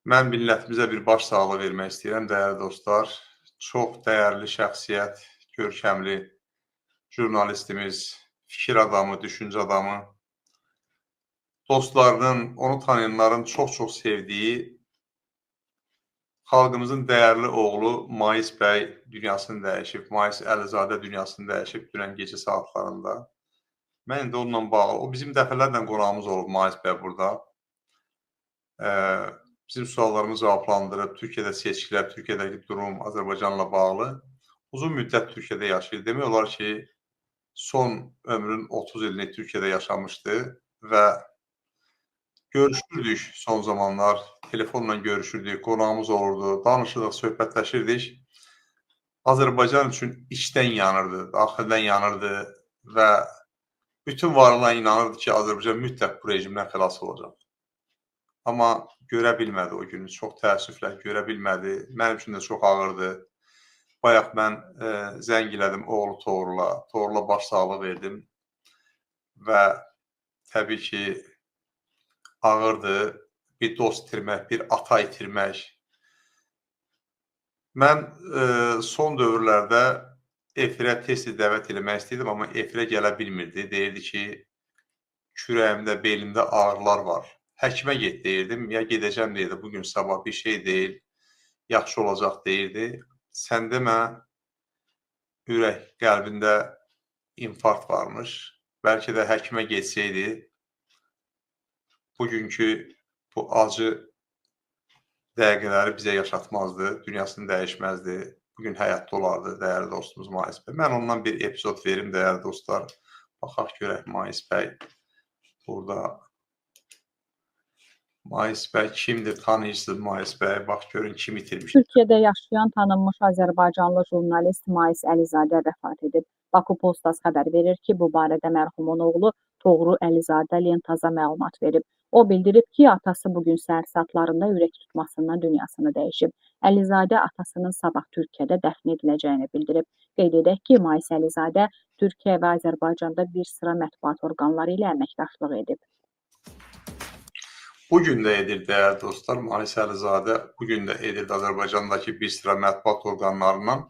Mən millətimizə bir başsağlığı vermək istəyirəm, dəyərli dostlar. Çox dəyərli şəxsiyyət, görkəmli jurnalistimiz, fikir adamı, düşüncə adamı, dostlarının, onu tanıyanların çox-çox sevdiyi xalqımızın dəyərli oğlu Mais bəy dünyasını dəyişib, Mais Əlizadə dünyasını dəyişib dünən gecə saatlarında. Mən indi onunla bağlı, o bizim dəfələrlə qonağımız olub Mais bəy burada. Bizim suallarımızı cavablandırıb, Türkiyədə seçkilər, Türkiyədəki durum, Azərbaycanla bağlı uzun müddət Türkiyədə yaşayır. Demək olar ki, son ömrünün 30 ilini Türkiyədə yaşamışdı və görüşürdük son zamanlar, telefonla görüşürdük, qonağımız olurdu, danışırdıq, söhbətləşirdik. Azərbaycan üçün içdən yanırdı, daxildən yanırdı və bütün varlığına inanırdı ki, Azərbaycan mütləq bu rejimdən xilas olacaq. Amma görə bilmədi o günü, çox təəssüflə görə bilmədi. Mənim üçün də çox ağırdı. Bayaq mən zəng elədim oğlu Toğrula, Toğrula başsağlığı verdim və təbii ki, ağırdı bir dost itirmək, bir ata itirmək. Mən son dövrlərdə efirə tez-tez dəvət eləmək istəyirdim, amma efirə gələ bilmirdi. Deyirdi ki, kürəyimdə, belimdə ağrılar var. Həkimə get deyirdim, ya gedəcəm deyirdi, bugün sabah bir şey deyil, yaxşı olacaq deyirdi. Sən demə, ürək qəlbində infarkt varmış. Bəlkə də həkimə getsəydi, bugünkü bu acı dəqiqələri bizə yaşatmazdı, dünyasını dəyişməzdi. Bugün həyatda olardı dəyərli dostumuz Mais bəy. Mən ondan bir epizod verim, dəyərli dostlar. Baxaq görək Mais bəy burada. Mais bəy kimdir? Tanıyırsınız Mais bəy? Bax görün kim itirmiş. Türkiyədə yaşayan tanınmış Azərbaycanlı jurnalist Mais Əlizadə vəfat edib. Baku Postas xəbər verir ki, bu barədə mərhumun oğlu Toğru Əlizadə Lentaza məlumat verib. O bildirib ki, atası bugün səhər saatlarında ürək tutmasından dünyasını dəyişib. Əlizadə atasının sabah Türkiyədə dəfn ediləcəyini bildirib. Qeyd edək ki, Mais Əlizadə Türkiyə və Azərbaycanda bir sıra mətbuat orqanları ilə əməkdaşlıq edib. Bugün də edir dəyərli dostlar, Mais Əlizadə bugün də edir Azərbaycandakı bir sıra mətbuat orqanlarından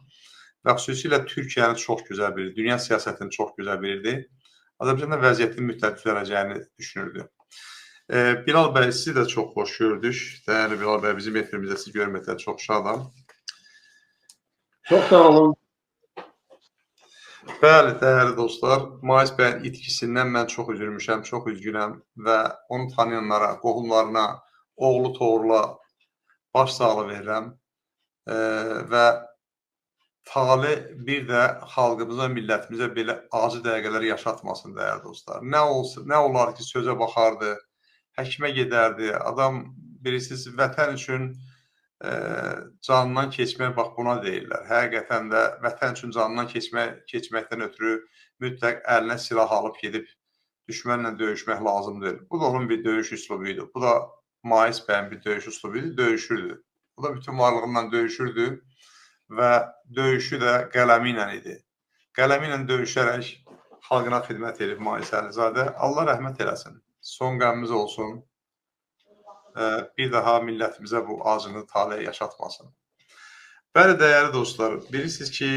və xüsusilə Türkiyəni çox gözəl bilir, dünya siyasətini çox gözəl bilirdi. Azərbaycanda vəziyyətin mütləq düzələcəyini düşünürdü. Bilal bəy, sizi də çox xoş gördük. Dəyərli Bilal bəy, bizim efirimizdə sizi görməklə çox şadam. Çox sağ olun. Bəli, dəyərli dostlar, Mais bəyin itkisindən mən çox üzülmüşəm, çox üzgünəm və onu tanıyanlara, qohumlarına, oğlu Toğrula başsağlığı verirəm və tale bir də xalqımıza, millətimizə belə acı dəqiqələr yaşatmasın, dəyərli dostlar. Nə olar ki, sözə baxardı, həkimə gedərdi, adam bilirsiniz, vətən üçün canından keçmək, bax buna deyirlər. Həqiqətən də vətən üçün canından keçməkdən ötürü mütləq əlinə silah alıb gedib düşmənlə döyüşmək lazımdır. Bu da onun bir döyüş üslubuydu. Bu da Mais bəyin bir döyüş üslubuydu, döyüşürdü. Bu da bütün varlığından döyüşürdü və döyüşü də qələmi ilə idi. Qələmi ilə döyüşərək xalqına xidmət edib Mais Əlizadə. Allah rəhmət eləsin. Son qəmimiz olsun. Bir daha millətimizə bu acını, taleyi yaşatmasın. Bəli, dəyərli dostlar, bilirsiniz ki,